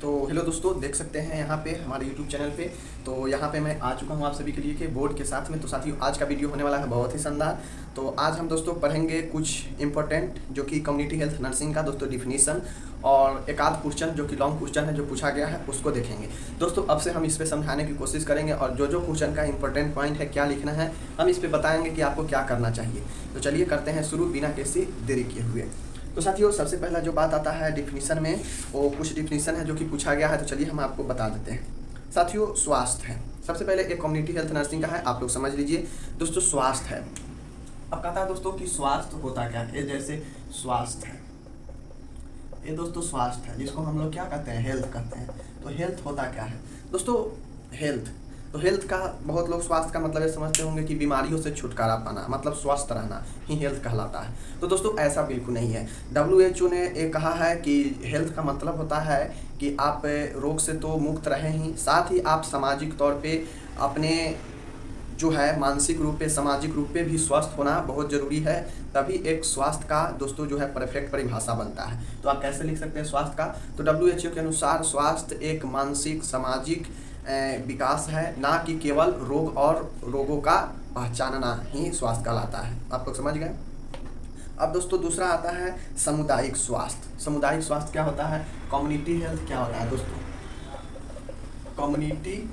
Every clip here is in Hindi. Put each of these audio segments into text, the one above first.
तो हेलो दोस्तों, देख सकते हैं यहाँ पे हमारे यूट्यूब चैनल पे। तो यहाँ पे मैं आ चुका हूँ आप सभी के लिए के बोर्ड के साथ में। तो साथियों, आज का वीडियो होने वाला है बहुत ही शानदार। तो आज हम दोस्तों पढ़ेंगे कुछ इंपॉर्टेंट जो कि कम्युनिटी हेल्थ नर्सिंग का दोस्तों डिफिनीसन और एक आध क्वेश्चन जो कि लॉन्ग क्वेश्चन है जो पूछा गया है उसको देखेंगे। दोस्तों अब से हम इस पर समझाने की कोशिश करेंगे और जो जो क्वेश्चन का इंपॉर्टेंट पॉइंट है, क्या लिखना है, हम इस पर बताएंगे कि आपको क्या करना चाहिए। तो चलिए करते हैं शुरू बिना किसी देरी किए हुए। तो साथियों, सबसे पहला जो बात आता है डिफिनीसन में, वो कुछ डिफिनीसन है जो कि पूछा गया है। तो चलिए हम आपको बता देते हैं। साथियों, स्वास्थ्य है सबसे पहले एक कम्युनिटी हेल्थ नर्सिंग का है, आप लोग समझ लीजिए दोस्तों। स्वास्थ्य है, अब कहता है दोस्तों कि स्वास्थ्य होता क्या है। जैसे स्वास्थ्य है, ये दोस्तों स्वास्थ्य है जिसको हम लोग क्या कहते हैं, हेल्थ कहते हैं। तो हेल्थ होता क्या है दोस्तों, हेल्थ। तो हेल्थ का बहुत लोग स्वास्थ्य का मतलब ये समझते होंगे कि बीमारियों से छुटकारा पाना, मतलब स्वस्थ रहना ही हेल्थ कहलाता है। तो दोस्तों ऐसा बिल्कुल नहीं है। WHO ने ये कहा है कि हेल्थ का मतलब होता है कि आप रोग से तो मुक्त रहें ही, साथ ही आप सामाजिक तौर पे अपने जो है मानसिक रूप पे, सामाजिक रूप पे भी स्वस्थ होना बहुत ज़रूरी है। तभी एक स्वास्थ्य का दोस्तों जो है परफेक्ट परिभाषा बनता है। तो आप कैसे लिख सकते हैं स्वास्थ्य का, तो WHO के अनुसार स्वास्थ्य एक मानसिक सामाजिक विकास है, ना कि केवल रोग और रोगों का पहचानना ही स्वास्थ्य कहलाता है। आप लोग समझ गए। अब दोस्तों दूसरा आता है सामुदायिक स्वास्थ्य। सामुदायिक स्वास्थ्य क्या होता है, कम्युनिटी हेल्थ क्या होता है दोस्तों, कम्युनिटी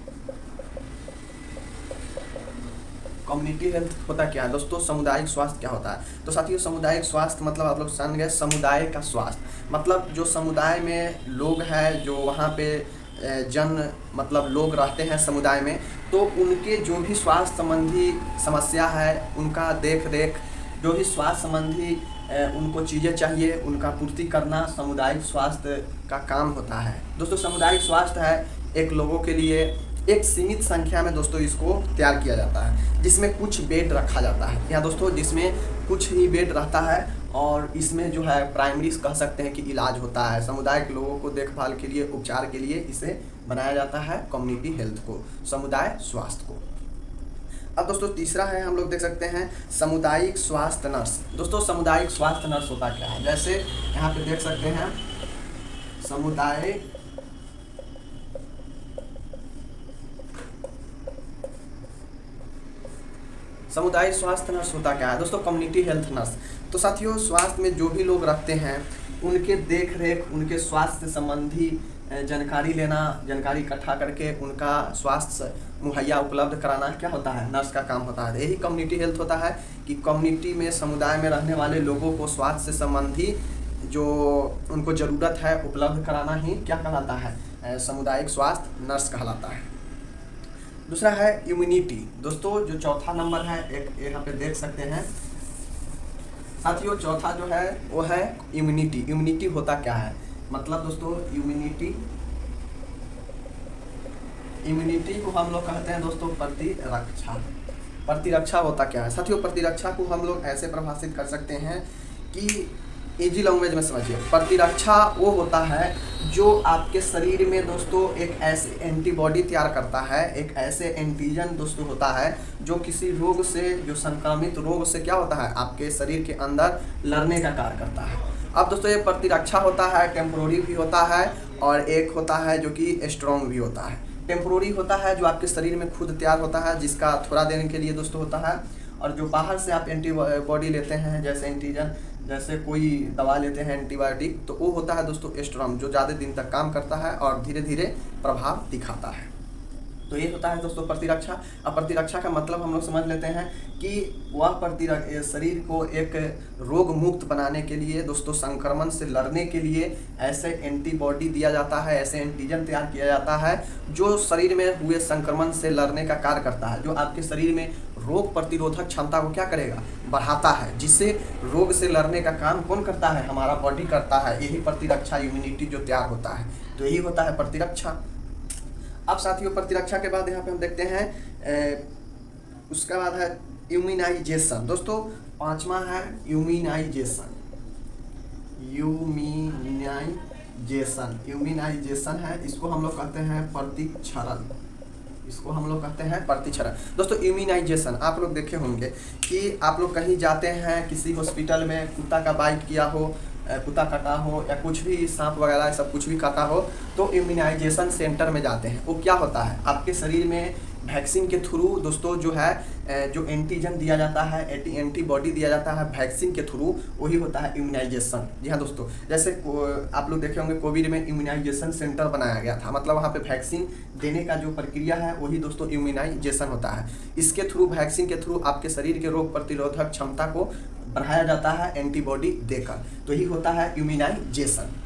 हेल्थ होता क्या है दोस्तों, सामुदायिक स्वास्थ्य क्या होता है। तो साथियों, सामुदायिक स्वास्थ्य मतलब आप लोग समझ गए, समुदाय का स्वास्थ्य मतलब जो समुदाय में लोग हैं, जो वहाँ पे जन मतलब लोग रहते हैं समुदाय में, तो उनके जो भी स्वास्थ्य संबंधी समस्या है, उनका देख रेख, जो भी स्वास्थ्य संबंधी उनको चीज़ें चाहिए, उनका पूर्ति करना सामुदायिक स्वास्थ्य का काम होता है। दोस्तों सामुदायिक स्वास्थ्य है एक लोगों के लिए एक सीमित संख्या में दोस्तों इसको तैयार किया जाता है, जिसमें कुछ बेड रखा जाता है यहाँ दोस्तों, जिसमें कुछ ही बेड रहता है और इसमें जो है प्राइमरी कह सकते हैं कि इलाज होता है। समुदाय के लोगों को देखभाल के लिए, उपचार के लिए इसे बनाया जाता है कम्युनिटी हेल्थ को, समुदाय स्वास्थ्य को। अब दोस्तों तीसरा है, हम लोग देख सकते हैं सामुदायिक स्वास्थ्य नर्स। दोस्तों सामुदायिक स्वास्थ्य नर्स होता क्या है, जैसे यहाँ पे देख सकते हैं सामुदायिक स्वास्थ्य नर्स होता क्या है दोस्तों, कम्युनिटी हेल्थ नर्स। तो साथियों, स्वास्थ्य में जो भी लोग रखते हैं उनके देख रेख, उनके स्वास्थ्य संबंधी जानकारी लेना, जानकारी इकट्ठा करके उनका स्वास्थ्य मुहैया उपलब्ध कराना क्या होता है, नर्स का काम होता है। यही कम्युनिटी हेल्थ होता है कि कम्युनिटी में, समुदाय में रहने वाले लोगों को स्वास्थ्य से संबंधी जो उनको ज़रूरत है उपलब्ध कराना ही क्या कहलाता है, सामुदायिक स्वास्थ्य नर्स कहलाता है। दूसरा है इम्यूनिटी। दोस्तों जो चौथा नंबर है, एक यहाँ पे देख सकते हैं साथियों, चौथा जो है वो है इम्यूनिटी। इम्यूनिटी होता क्या है, मतलब दोस्तों इम्यूनिटी को हम लोग कहते हैं दोस्तों प्रतिरक्षा। प्रतिरक्षा होता क्या है साथियों, प्रतिरक्षा को हम लोग ऐसे परिभाषित कर सकते हैं कि इजी लैंग्वेज में समझिए। प्रतिरक्षा वो होता है जो आपके शरीर में दोस्तों एक ऐसे एंटीबॉडी तैयार करता है, एक ऐसे एंटीजन दोस्तों होता है जो किसी रोग से, जो संक्रमित रोग से क्या होता है, आपके शरीर के अंदर लड़ने का कार्य करता है। अब दोस्तों ये प्रतिरक्षा होता है, टेम्पोररी भी होता है और एक होता है जो कि स्ट्रॉन्ग भी होता है। टेम्पोररी होता है जो आपके शरीर में खुद तैयार होता है, जिसका थोड़ा देने के लिए दोस्तों होता है, और जो बाहर से आप एंटीबॉडी लेते हैं, जैसे एंटीजन, जैसे कोई दवा लेते हैं एंटीबायोटिक, तो वो होता है दोस्तों स्ट्रॉन्ग, जो ज़्यादा दिन तक काम करता है और धीरे धीरे प्रभाव दिखाता है। तो ये होता है दोस्तों प्रतिरक्षा। अब प्रतिरक्षा का मतलब हम लोग समझ लेते हैं कि वह शरीर को एक रोग मुक्त बनाने के लिए दोस्तों, संक्रमण से लड़ने के लिए ऐसे एंटीबॉडी दिया जाता है, ऐसे एंटीजन तैयार किया जाता है जो शरीर में हुए संक्रमण से लड़ने का कार्य करता है, जो आपके शरीर में रोग प्रतिरोधक क्षमता को क्या करेगा, बढ़ाता है, जिससे रोग से लड़ने का काम कौन करता है, हमारा बॉडी करता है। यही प्रतिरक्षा, इम्यूनिटी जो तैयार होता है, तो यही होता है प्रतिरक्षा। अब साथियों प्रतिरक्षा के बाद यहाँ पे हम देखते हैं उसका बाद है इम्यूनाइजेशन। दोस्तों पांचवा है इम्यूनाइजेशन। इम्यूनाइजेशन है, इसको हम लोग कहते हैं प्रतिक्षरण, इसको हम लोग कहते हैं प्रतिक्षरण। दोस्तों इम्यूनाइजेशन आप लोग देखे होंगे कि आप लोग कहीं जाते हैं, किसी हॉस्पिटल में कुत्ता का बाइट किया हो कुत्ता काटा हो या कुछ भी सांप वगैरह सब कुछ भी काटा हो तो इम्यूनाइजेशन सेंटर में जाते हैं। वो क्या होता है, आपके शरीर में वैक्सीन के थ्रू दोस्तों जो है जो एंटीजन दिया जाता है, एंटीबॉडी दिया जाता है वैक्सीन के थ्रू, वही होता है इम्यूनाइजेशन। जी हाँ दोस्तों, जैसे आप लोग देखे होंगे कोविड में इम्यूनाइजेशन सेंटर बनाया गया था, मतलब वहाँ पे वैक्सीन देने का जो प्रक्रिया है वही दोस्तों इम्यूनाइजेशन होता है। इसके थ्रू, वैक्सीन के थ्रू आपके शरीर के रोग प्रतिरोधक क्षमता को बढ़ाया जाता है एंटीबॉडी देकर, तो यही होता है इम्यूनाइजेशन।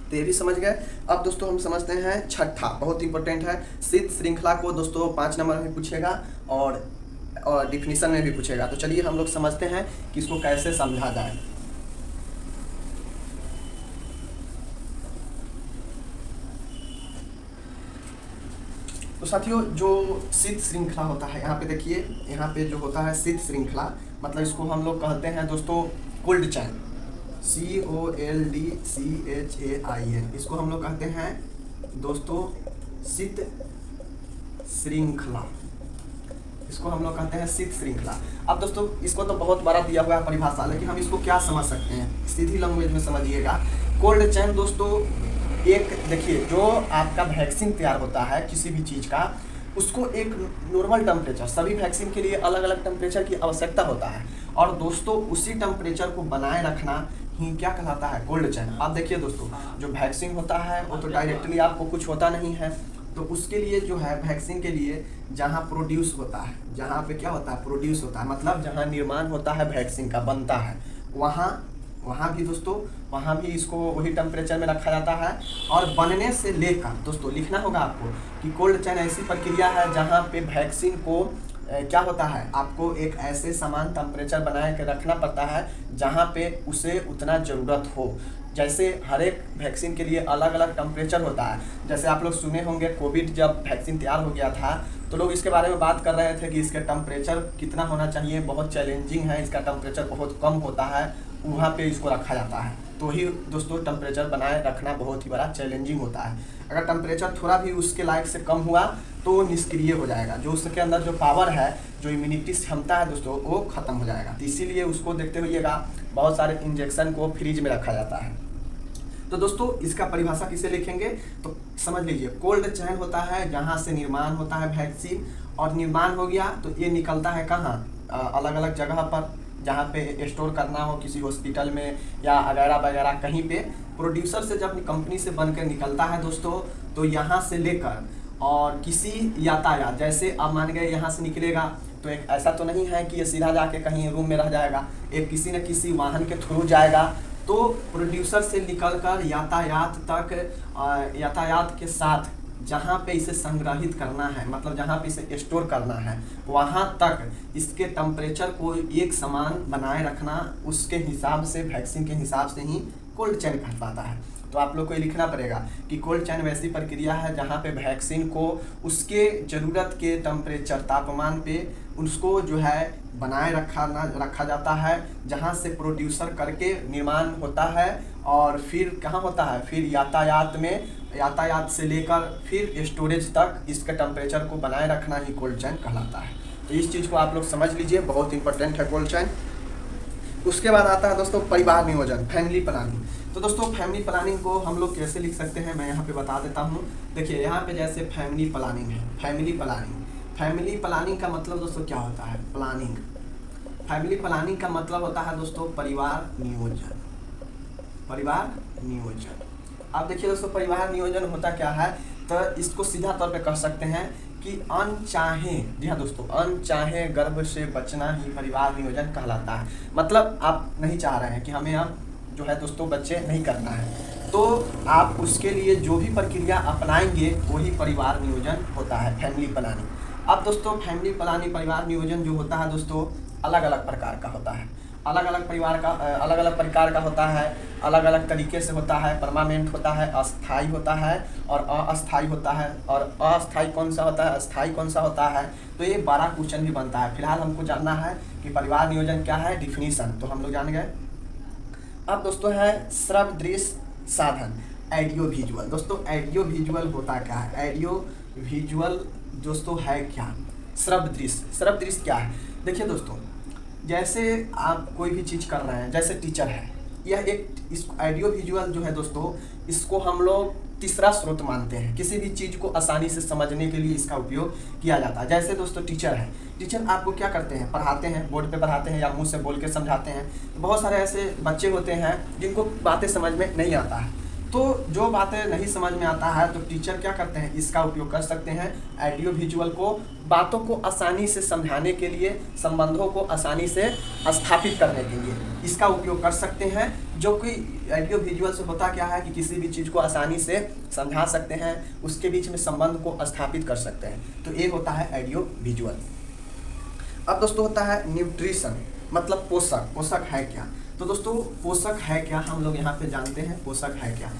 तो ये भी समझ गए। अब दोस्तों हम समझते हैं छठा, बहुत इंपॉर्टेंट है, शीत श्रृंखला को दोस्तों 5 नंबर में पूछेगा और डिफिनीशन में भी पूछेगा। तो चलिए हम लोग समझते हैं कि इसको कैसे समझा जाए। तो साथियों जो शीत श्रृंखला होता है, यहाँ पे देखिए, यहाँ पे जो होता है शीत श्रृंखला, मतलब इसको हम लोग कहते हैं दोस्तों कोल्ड चैन, COLDCHAIN, इसको हम लोग कहते हैं दोस्तों शीत श्रृंखला, इसको हम लोग कहते हैं शीत श्रृंखला। अब दोस्तों इसको तो बहुत बड़ा दिया हुआ है परिभाषा, लेकिन हम इसको क्या समझ सकते हैं, सीधी लैंग्वेज में समझिएगा। कोल्ड चैन दोस्तों एक, देखिए जो आपका वैक्सीन तैयार होता है किसी भी चीज़ का, उसको एक नॉर्मल टेम्परेचर, सभी वैक्सीन के लिए अलग अलग टेम्परेचर की आवश्यकता होता है, और दोस्तों उसी टेम्परेचर को बनाए रखना ही क्या कहलाता है, कोल्ड चैन। आप देखिए दोस्तों, जो वैक्सीन होता है वो तो डायरेक्टली आपको कुछ होता नहीं है, तो उसके लिए जो है वैक्सीन के लिए जहाँ प्रोड्यूस होता है, जहाँ पे क्या होता है, प्रोड्यूस होता है, मतलब जहाँ निर्माण होता है वैक्सीन का, बनता है, वहाँ भी दोस्तों, वहाँ भी इसको वही टेम्परेचर में रखा जाता है। और बनने से लेकर दोस्तों लिखना होगा आपको कि कोल्ड चैन ऐसी प्रक्रिया है जहाँ पे वैक्सीन को क्या होता है, आपको एक ऐसे समान टेम्परेचर बनाए के रखना पड़ता है जहाँ पे उसे उतना ज़रूरत हो। जैसे हर एक वैक्सीन के लिए अलग अलग टेम्परेचर होता है। जैसे आप लोग सुने होंगे कोविड जब वैक्सीन तैयार हो गया था तो लोग इसके बारे में बात कर रहे थे कि इसका टेम्परेचर कितना होना चाहिए, बहुत चैलेंजिंग है, इसका टेम्परेचर बहुत कम होता है, वहाँ पे इसको रखा जाता है। तो ही दोस्तों टेम्परेचर बनाए रखना बहुत ही बड़ा चैलेंजिंग होता है। अगर टेम्परेचर थोड़ा भी उसके लायक से कम हुआ तो निष्क्रिय हो जाएगा, जो उसके अंदर जो पावर है, जो इम्यूनिटी क्षमता है दोस्तों, वो खत्म हो जाएगा। तो इसीलिए उसको देखते हुएगा बहुत सारे इंजेक्शन को फ्रिज में रखा जाता है। तो दोस्तों इसका परिभाषा किसे लिखेंगे, तो समझ लीजिए कोल्ड चैन होता है जहाँ से निर्माण होता है वैक्सीन, और निर्माण हो गया तो ये निकलता है कहाँ, अलग अलग जगह पर, जहाँ पे स्टोर करना हो, किसी हॉस्पिटल में या वगैरह वगैरह कहीं पे, प्रोड्यूसर से जब कंपनी से बनकर निकलता है दोस्तों, तो यहाँ से लेकर और किसी यातायात, जैसे अब मान गए यहाँ से निकलेगा तो एक ऐसा तो नहीं है कि ये सीधा जाके कहीं रूम में रह जाएगा, एक किसी न किसी वाहन के थ्रू जाएगा। तो प्रोड्यूसर से निकलकर यातायात तक, यातायात के साथ जहाँ पे इसे संग्रहित करना है, मतलब जहाँ पे इसे स्टोर करना है, वहाँ तक इसके टेम्परेचर को एक समान बनाए रखना, उसके हिसाब से, वैक्सीन के हिसाब से ही कोल्ड चैन कहलाता है। तो आप लोग को ये लिखना पड़ेगा कि कोल्ड चैन वैसी प्रक्रिया है जहाँ पे वैक्सीन को उसके ज़रूरत के टेम्परेचर, तापमान पे उसको जो है बनाए रखा जाता है, जहाँ से प्रोड्यूसर करके निर्माण होता है, और फिर कहाँ होता है, फिर यातायात में, यातायात से लेकर फिर स्टोरेज तक इसके टेम्परेचर को बनाए रखना ही कोल्ड चैन कहलाता है। तो इस चीज़ को आप लोग समझ लीजिए, बहुत इंपॉर्टेंट है कोल्ड चैन। उसके बाद आता है दोस्तों परिवार नियोजन, फैमिली प्लानिंग। तो दोस्तों फैमिली प्लानिंग को हम लोग कैसे लिख सकते हैं, मैं यहाँ पे बता देता हूँ। देखिए यहाँ पे जैसे फैमिली प्लानिंग है, फैमिली प्लानिंग का मतलब दोस्तों क्या होता है, प्लानिंग, फैमिली प्लानिंग का मतलब होता है दोस्तों परिवार नियोजन, परिवार नियोजन। आप देखिए दोस्तों परिवार नियोजन होता क्या है, तो इसको सीधा तौर पे कह सकते हैं कि अनचाहे, जी हाँ दोस्तों, अनचाहे गर्भ से बचना ही परिवार नियोजन कहलाता है। मतलब आप नहीं चाह रहे हैं कि हमें अब जो है दोस्तों बच्चे नहीं करना है, तो आप उसके लिए जो भी प्रक्रिया अपनाएंगे वही परिवार नियोजन होता है, फैमिली प्लानिंग। अब दोस्तों फैमिली प्लानिंग, परिवार नियोजन जो होता है दोस्तों अलग अलग प्रकार का होता है, अलग अलग प्रकार का होता है, अलग अलग तरीके से होता है। परमानेंट होता है, अस्थाई होता है और अस्थाई होता है। और अस्थाई कौन सा होता है, अस्थाई कौन सा होता है, तो ये 12 क्वेश्चन भी बनता है। फिलहाल हमको जानना है कि परिवार नियोजन क्या है, डिफिनीशन तो हम लोग जान गए। अब दोस्तों है श्रव्य दृश्य साधन, ऑडियो विजुअल। दोस्तों ऑडियो विजुअल होता क्या है, ऑडियो विजुअल दोस्तों है क्या, श्रव्य दृश्य। श्रव्य दृश्य क्या है, देखिए दोस्तों, जैसे आप कोई भी चीज़ कर रहे हैं, जैसे टीचर है, यह एक इस ऑडियो विजुअल जो है दोस्तों, इसको हम लोग तीसरा स्रोत मानते हैं। किसी भी चीज़ को आसानी से समझने के लिए इसका उपयोग किया जाता है। जैसे दोस्तों टीचर है, टीचर आपको क्या करते हैं, पढ़ाते हैं, बोर्ड पे पढ़ाते हैं या मुंह से बोल के समझाते हैं। तो बहुत सारे ऐसे बच्चे होते हैं जिनको बातें समझ में नहीं आता है, तो जो बातें नहीं समझ में आता है तो टीचर क्या करते हैं, इसका उपयोग कर सकते हैं ऑडियो विजुअल को बातों को आसानी से समझाने के लिए, संबंधों को आसानी से स्थापित करने के लिए इसका उपयोग कर सकते हैं। जो कि ऑडियो विजुअल से होता क्या है कि किसी भी चीज़ को आसानी से समझा सकते हैं, उसके बीच में संबंध को स्थापित कर सकते हैं। तो ये होता है ऑडियो विजुअल। अब दोस्तों होता है न्यूट्रिशन, मतलब पोषक। पोषक है क्या? तो दोस्तों पोषक है क्या, हम लोग यहाँ पे जानते हैं पोषक है क्या।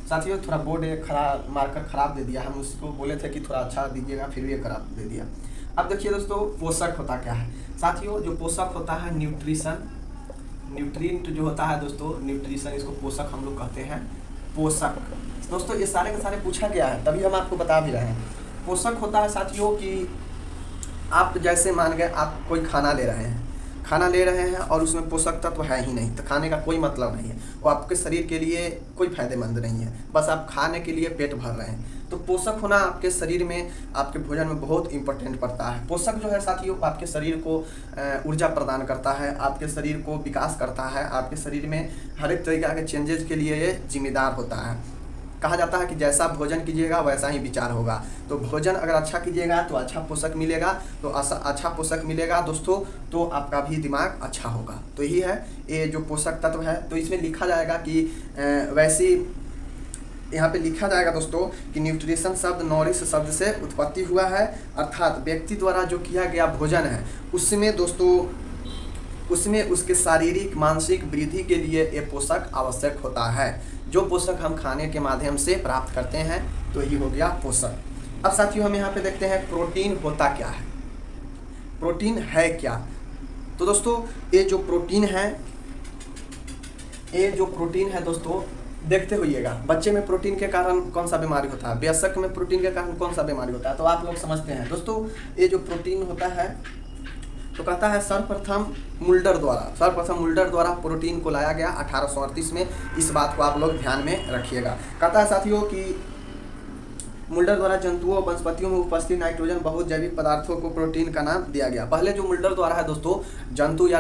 साथियों थोड़ा बोर्ड खराब, मार्कर खराब दे दिया, हम उसको बोले थे कि थोड़ा अच्छा दीजिएगा, फिर भी खराब दे दिया। अब देखिए दोस्तों पोषक होता क्या है। साथियों जो पोषक होता है न्यूट्रिशन, न्यूट्रिएंट जो होता है दोस्तों, न्यूट्रिशन, इसको पोषक हम लोग कहते हैं। पोषक दोस्तों ये सारे के सारे पूछा गया है, तभी हम आपको बता भी रहे हैं। पोषक होता है साथियों कि आप जैसे मान गए आप कोई खाना ले रहे हैं, खाना ले रहे हैं और उसमें पोषक तत्व है ही नहीं, तो खाने का कोई मतलब नहीं है, वो आपके शरीर के लिए कोई फायदेमंद नहीं है, बस आप खाने के लिए पेट भर रहे हैं। तो पोषक होना आपके शरीर में, आपके भोजन में बहुत इंपॉर्टेंट पड़ता है। पोषक जो है साथियों आपके शरीर को ऊर्जा प्रदान करता है, आपके शरीर को विकास करता है, आपके शरीर में हर एक तरीके के चेंजेस के लिए ये जिम्मेदार होता है। कहा जाता है कि जैसा भोजन कीजिएगा वैसा ही विचार होगा। तो भोजन अगर अच्छा कीजिएगा तो अच्छा पोषक मिलेगा, तो अच्छा पोषक मिलेगा दोस्तों तो आपका भी दिमाग अच्छा होगा। तो यही है ये जो पोषक तत्व है। तो इसमें लिखा जाएगा कि वैसी यहाँ पे लिखा जाएगा दोस्तों कि न्यूट्रिशन शब्द नॉरिश शब्द से उत्पत्ति हुआ है, अर्थात व्यक्ति द्वारा जो किया गया भोजन है उसमें दोस्तों उसमें उसके शारीरिक मानसिक वृद्धि के लिए ये पोषक आवश्यक होता है। जो पोषक हम खाने के माध्यम से प्राप्त करते हैं तो ये हो गया पोषक। अब साथियों हम यहाँ पे देखते हैं प्रोटीन होता क्या है, प्रोटीन है क्या। तो दोस्तों ये जो प्रोटीन है दोस्तों देखते होइएगा, बच्चे में प्रोटीन के कारण कौन सा बीमारी होता है, वयस्क में प्रोटीन के कारण कौन सा बीमारी होता है, तो आप लोग समझते हैं दोस्तों। ये जो प्रोटीन होता है तो कहता है सर्वप्रथम मुल्डर द्वारा प्रोटीन को लाया गया 1838 में। इस बात को आप लोग ध्यान में रखिएगा। कहता है साथियों कि मुल्डर द्वारा जंतुओं और वनस्पतियों में उपस्थित नाइट्रोजन बहुत जैविक पदार्थों को प्रोटीन का नाम दिया गया। पहले जो मुल्डर द्वारा है दोस्तों, जंतु या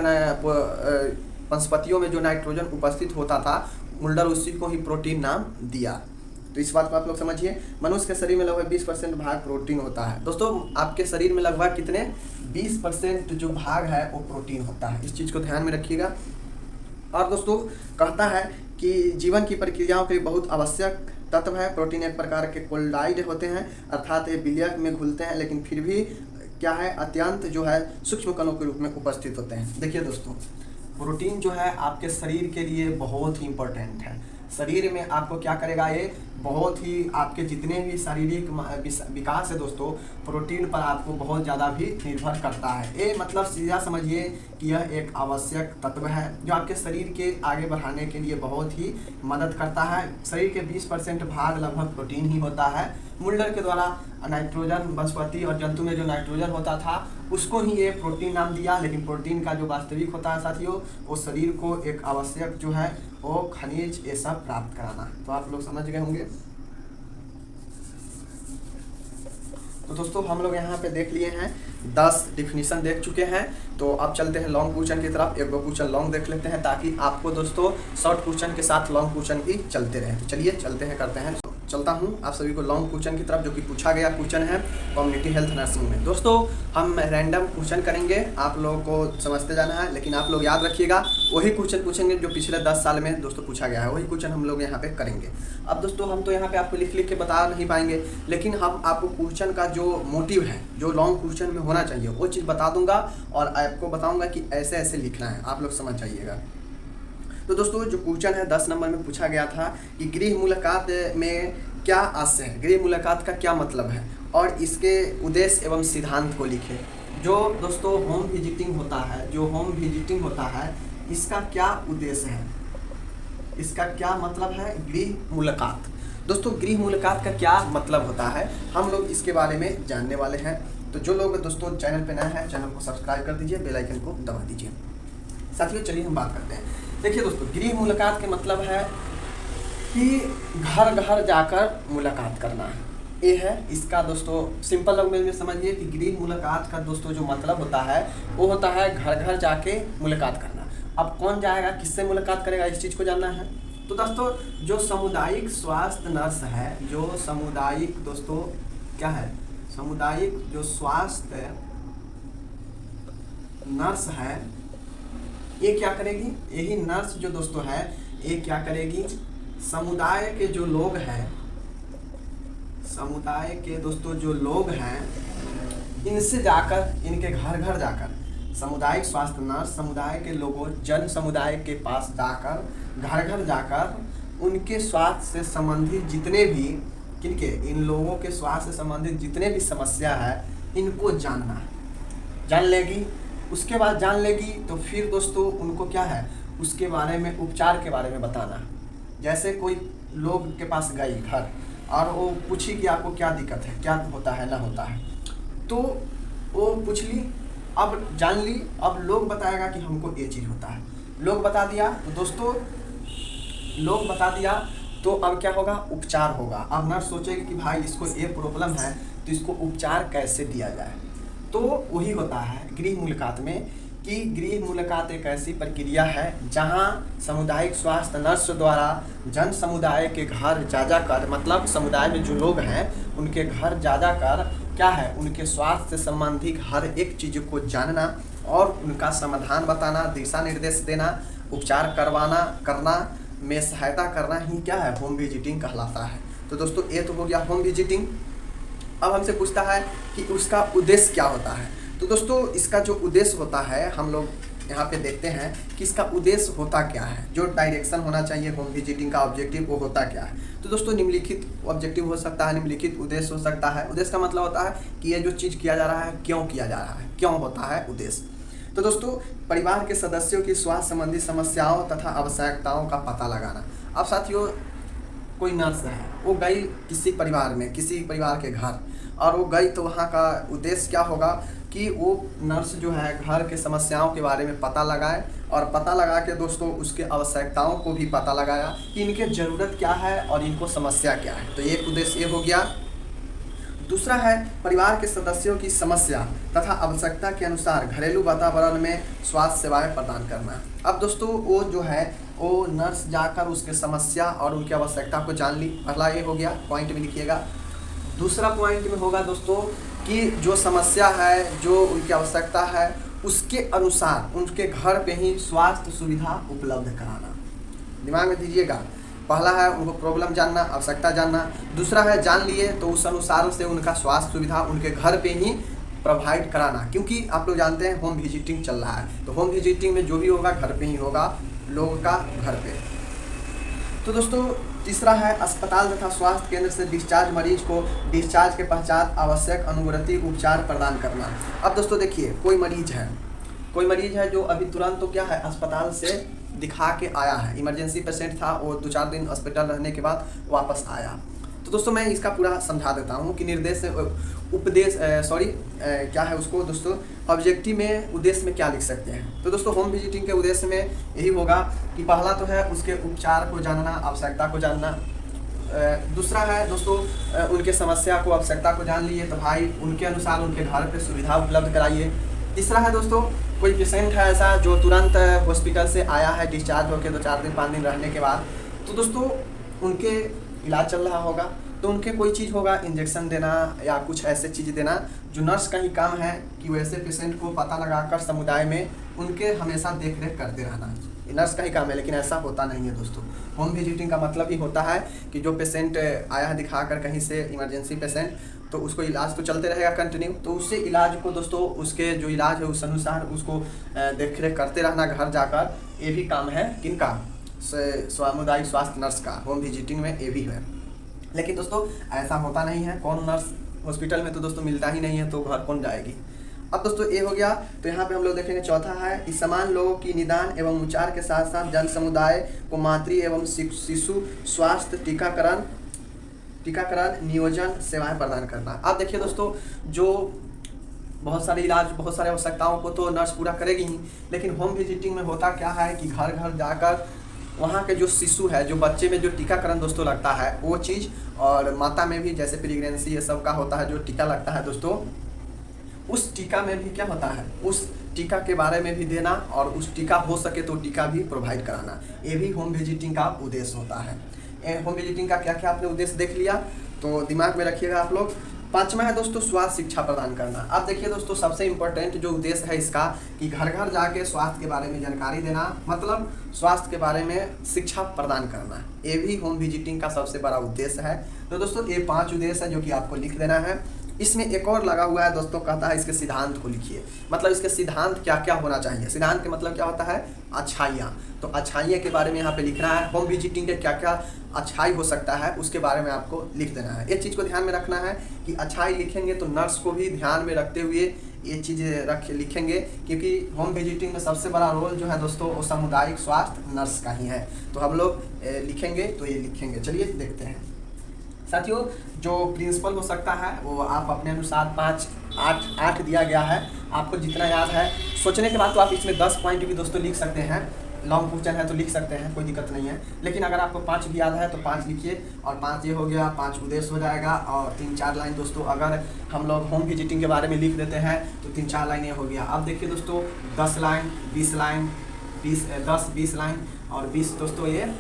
वनस्पतियों में जो नाइट्रोजन उपस्थित होता था, मुल्डर उसी को ही प्रोटीन नाम दिया। तो इस बात को आप लोग समझिए। मनुष्य के शरीर में लगभग 20% भाग प्रोटीन होता है। दोस्तों आपके शरीर में लगभग कितने 20% जो भाग है वो प्रोटीन होता है, इस चीज़ को ध्यान में रखिएगा। और दोस्तों कहता है कि जीवन की प्रक्रियाओं के लिए बहुत आवश्यक तत्व है। प्रोटीन एक प्रकार के कोलाइड होते हैं, अर्थात ये विलयक में घुलते हैं, लेकिन फिर भी क्या है अत्यंत जो है सूक्ष्म कणों के रूप में उपस्थित होते हैं। देखिए दोस्तों प्रोटीन जो है आपके शरीर के लिए बहुत ही इम्पोर्टेंट है। शरीर में आपको क्या करेगा, ये बहुत ही आपके जितने भी शारीरिक विकास है दोस्तों, प्रोटीन पर आपको बहुत ज़्यादा भी निर्भर करता है। ये मतलब सीधा समझिए कि यह एक आवश्यक तत्व है जो आपके शरीर के आगे बढ़ाने के लिए बहुत ही मदद करता है। शरीर के 20% भाग लगभग प्रोटीन ही होता है। मुल्डर के द्वारा नाइट्रोजन वनस्पति और जंतु में जो नाइट्रोजन होता था उसको ही ये प्रोटीन नाम दिया, लेकिन प्रोटीन का जो वास्तविक होता है साथियों वो शरीर को एक आवश्यक जो है वो खनिज ये सब प्राप्त कराना। तो आप लोग समझ गए होंगे। तो दोस्तों हम लोग यहाँ पे देख लिए हैं 10 डिफिनीशन देख चुके हैं। तो अब चलते हैं लॉन्ग क्वेश्चन की तरफ। एक दो क्वेश्चन लॉन्ग देख लेते हैं ताकि आपको दोस्तों शॉर्ट क्वेश्चन के साथ लॉन्ग क्वेश्चन भी चलते रहे। तो चलिए चलते हैं, करते हैं। चलता हूँ आप सभी को लॉन्ग क्वेश्चन की तरफ, जो कि पूछा गया क्वेश्चन है कम्युनिटी हेल्थ नर्सिंग में। दोस्तों हम रैंडम क्वेश्चन करेंगे, आप लोगों को समझते जाना है, लेकिन आप लोग याद रखिएगा वही क्वेश्चन पूछेंगे जो पिछले 10 साल में दोस्तों पूछा गया है, वही क्वेश्चन हम लोग यहाँ पे करेंगे। अब दोस्तों हम तो यहाँ पे आपको लिख के बता नहीं पाएंगे, लेकिन हम आपको क्वेश्चन का जो मोटिव है, जो लॉन्ग क्वेश्चन में होना चाहिए, वो चीज़ बता दूंगा और आपको बताऊंगा कि ऐसे ऐसे लिखना है, आप लोग समझ जाइएगा। तो दोस्तों जो क्वेश्चन है 10 नंबर में पूछा गया था कि गृह मुलाकात में क्या आशय है, गृह मुलाकात का क्या मतलब है और इसके उद्देश्य एवं सिद्धांत को लिखे। जो दोस्तों होम विजिटिंग होता है, जो होम विजिटिंग होता है इसका क्या उद्देश्य है, इसका क्या मतलब है गृह मुलाकात। दोस्तों गृह मुलाकात का क्या मतलब होता है हम लोग इसके बारे में जानने वाले हैं। तो जो लोग दोस्तों चैनल पे नए हैं चैनल को सब्सक्राइब कर दीजिए, बेल आइकन को दबा दीजिए। साथियों चलिए हम बात करते हैं। देखिए दोस्तों, गृह मुलाकात के मतलब है कि घर घर जाकर मुलाकात करना है। ये है इसका दोस्तों सिंपल लैंग्वेज में समझिए कि गृह मुलाकात का दोस्तों जो मतलब होता है वो होता है घर घर जाके मुलाकात करना। अब कौन जाएगा, किससे मुलाकात करेगा, इस चीज़ को जानना है। तो दोस्तों जो सामुदायिक स्वास्थ्य नर्स है, जो सामुदायिक दोस्तों क्या है, सामुदायिक जो स्वास्थ्य नर्स है, ये क्या करेगी, यही नर्स जो दोस्तों है ये क्या करेगी, समुदाय के जो लोग हैं, समुदाय के दोस्तों जो लोग हैं इनसे जाकर, इनके घर घर जाकर, सामुदायिक स्वास्थ्य नर्स समुदाय के लोगों, जन समुदाय के पास जाकर, घर घर जाकर उनके स्वास्थ्य से संबंधित जितने भी, किनके, इन लोगों के स्वास्थ्य से संबंधित जितने भी समस्या है इनको जानना, जान लेगी। उसके बाद जान लेगी तो फिर दोस्तों उनको क्या है, उसके बारे में, उपचार के बारे में बताना। जैसे कोई लोग के पास गई घर और वो पूछी कि आपको क्या दिक्कत है, क्या होता है ना होता है, तो वो पूछ ली, अब जान ली, अब लोग बताएगा कि हमको ये चीज़ होता है, लोग बता दिया तो दोस्तों, लोग बता दिया तो अब क्या होगा, उपचार होगा। अब नर्स सोचेगी कि भाई इसको ये प्रॉब्लम है तो इसको उपचार कैसे दिया जाए। तो वही होता है गृह मुलाकात में कि गृह मुलाकात एक ऐसी प्रक्रिया है जहां सामुदायिक स्वास्थ्य नर्स द्वारा जन समुदाय के घर जा जाकर, मतलब समुदाय में जो लोग हैं उनके घर जा जाकर क्या है, उनके स्वास्थ्य से संबंधित हर एक चीज़ को जानना और उनका समाधान बताना, दिशा निर्देश देना, उपचार करवाना, करना में सहायता करना ही क्या है, होम विजिटिंग कहलाता है। तो दोस्तों ये तो हो गया होम विजिटिंग। अब हमसे पूछता है कि उसका उद्देश्य क्या होता है। तो दोस्तों इसका जो उद्देश्य होता है, हम लोग यहाँ पे देखते हैं कि इसका उद्देश्य होता क्या है, जो डायरेक्शन होना चाहिए होम विजिटिंग का ऑब्जेक्टिव वो होता क्या है। तो दोस्तों निम्नलिखित ऑब्जेक्टिव हो सकता है, निम्नलिखित उद्देश्य हो सकता है। उद्देश्य का मतलब होता है कि ये जो चीज़ किया जा रहा है क्यों किया जा रहा है, क्यों होता है उद्देश्य। तो दोस्तों परिवार के सदस्यों की स्वास्थ्य संबंधी समस्याओं तथा आवश्यकताओं का पता लगाना। अब साथियों कोई नर्स है, वो गई किसी परिवार में, किसी परिवार के घर, और वो गई तो वहाँ का उद्देश्य क्या होगा कि वो नर्स जो है घर के समस्याओं के बारे में पता लगाए, और पता लगा के दोस्तों उसके आवश्यकताओं को भी पता लगाया कि इनके ज़रूरत क्या है और इनको समस्या क्या है। तो एक उद्देश्य ये हो गया। दूसरा है परिवार के सदस्यों की समस्या तथा आवश्यकता के अनुसार घरेलू वातावरण में स्वास्थ्य सेवाएं प्रदान करना। अब दोस्तों वो जो है वो नर्स जाकर उसके समस्या और उनकी आवश्यकता को जान ली, पहला ये हो गया, पॉइंट में लिखिएगा। दूसरा पॉइंट में होगा दोस्तों कि जो समस्या है, जो उनकी आवश्यकता है, उसके अनुसार उनके घर पे ही स्वास्थ्य सुविधा उपलब्ध कराना। दिमाग में दीजिएगा, पहला है उनको प्रॉब्लम जानना, आवश्यकता जानना। दूसरा है जान लिए तो उस अनुसार से उनका स्वास्थ्य सुविधा उनके घर पे ही प्रोवाइड कराना, क्योंकि आप लोग जानते हैं होम विजिटिंग चल रहा है, तो होम विजिटिंग में जो भी होगा घर पे ही होगा, लोगों का घर पे। तो दोस्तों तीसरा है अस्पताल तथा स्वास्थ्य केंद्र से डिस्चार्ज मरीज को डिस्चार्ज के पश्चात आवश्यक अनुग्रहित उपचार प्रदान करना। अब दोस्तों देखिए कोई मरीज है जो अभी तुरंत तो क्या है अस्पताल से दिखा के आया है, इमरजेंसी पेशेंट था, वो 2-4 दिन अस्पताल रहने के बाद वापस आया। तो दोस्तों मैं इसका पूरा समझा देता हूँ कि निर्देश उपदेश क्या है उसको दोस्तों ऑब्जेक्टिव में उद्देश्य में क्या लिख सकते हैं। तो दोस्तों होम विजिटिंग के उद्देश्य में यही होगा कि पहला तो है उसके उपचार को जानना, आवश्यकता को जानना। दूसरा है दोस्तों उनके समस्या को, आवश्यकता को जान लिए तो भाई उनके अनुसार उनके घर पे सुविधा उपलब्ध कराइए। तीसरा है दोस्तों कोई पेशेंट है ऐसा जो तुरंत हॉस्पिटल से आया है डिस्चार्ज होकर 2-4 दिन 5 दिन रहने के बाद, तो दोस्तों उनके इलाज चल रहा होगा, तो उनके कोई चीज़ होगा इंजेक्शन देना या कुछ ऐसे चीज़ देना, जो नर्स का ही काम है कि वैसे पेशेंट को पता लगाकर समुदाय में उनके हमेशा देख रेख करते रहना, ये नर्स का ही काम है। लेकिन ऐसा होता नहीं है दोस्तों। होम विजिटिंग का मतलब ही होता है कि जो पेशेंट आया है दिखाकर कहीं से, इमरजेंसी पेशेंट, तो उसको इलाज तो चलते रहेगा कंटिन्यू, तो उससे इलाज को दोस्तों उसके जो इलाज है उस अनुसार उसको देख रेख करते रहना घर जाकर। ये भी काम है किनका, सामुदायिक स्वास्थ्य नर्स का, होम विजिटिंग में ये भी है। लेकिन दोस्तों ऐसा होता नहीं है, कौन नर्स हॉस्पिटल में तो दोस्तों मिलता ही नहीं है, तो घर कौन जाएगी। अब दोस्तों ये हो गया। तो यहाँ पे हम लोग देखेंगे चौथा है कि समान लोगों की निदान एवं उपचार के साथ साथ जन समुदाय को मातृ एवं शिशु स्वास्थ्य टीकाकरण नियोजन सेवाएं प्रदान करना। अब देखिए दोस्तों जो बहुत सारे इलाज, बहुत सारे आवश्यकताओं को तो नर्स पूरा करेगी ही, लेकिन होम विजिटिंग में होता क्या है कि घर घर जाकर वहाँ के जो शिशु है, जो बच्चे में जो टीकाकरण दोस्तों लगता है वो चीज़, और माता में भी जैसे प्रेगनेंसी ये सब का होता है जो टीका लगता है दोस्तों, उस टीका में भी क्या होता है, उस टीका के बारे में भी देना, और उस टीका हो सके तो टीका भी प्रोवाइड कराना, ये भी होम विजिटिंग का उद्देश्य होता है। होम विजिटिंग का क्या क्या आपने उद्देश्य देख लिया, तो दिमाग में रखिएगा आप लोग। पांचवा है दोस्तों स्वास्थ्य शिक्षा प्रदान करना। अब देखिए दोस्तों, सबसे इम्पोर्टेंट जो उद्देश्य है इसका कि घर घर जाके स्वास्थ्य के बारे में जानकारी देना, मतलब स्वास्थ्य के बारे में शिक्षा प्रदान करना, ये भी होम विजिटिंग का सबसे बड़ा उद्देश्य है। तो दोस्तों ये 5 उद्देश्य है जो कि आपको लिख देना है। इसमें एक और लगा हुआ है दोस्तों, कहता है इसके सिद्धांत को लिखिए, मतलब इसके सिद्धांत क्या क्या होना चाहिए। सिद्धांत के मतलब क्या होता है, अच्छाइयाँ, तो अच्छाइयाँ के बारे में यहाँ पे लिखना है। होम विजिटिंग के क्या क्या अच्छाई हो सकता है उसके बारे में आपको लिख देना है। एक चीज़ को ध्यान में रखना है कि अच्छाई लिखेंगे तो नर्स को भी ध्यान में रखते हुए ये चीज़ें लिखेंगे, क्योंकि होम विजिटिंग में सबसे बड़ा रोल जो है दोस्तों वो सामुदायिक स्वास्थ्य नर्स का ही है। तो हम लोग लिखेंगे तो ये लिखेंगे, चलिए देखते हैं साथियों। जो प्रिंसिपल हो सकता है वो आप अपने अनुसार 5, 8 दिया गया है, आपको जितना याद है। सोचने के बाद तो आप इसमें 10 पॉइंट भी दोस्तों लिख सकते हैं, लॉन्ग क्वेश्चन है तो लिख सकते हैं, कोई दिक्कत नहीं है। लेकिन अगर आपको 5 भी याद है तो 5 लिखिए, और 5 ये हो गया, 5 उद्देश्य हो जाएगा, और 3-4 लाइन दोस्तों अगर हम लोग होम विजिटिंग के बारे में लिख देते हैं तो 3-4 लाइन ये हो गया। अब देखिए दोस्तों 10 लाइन, 20 लाइन, 10-20 लाइन, और 20 दोस्तों ये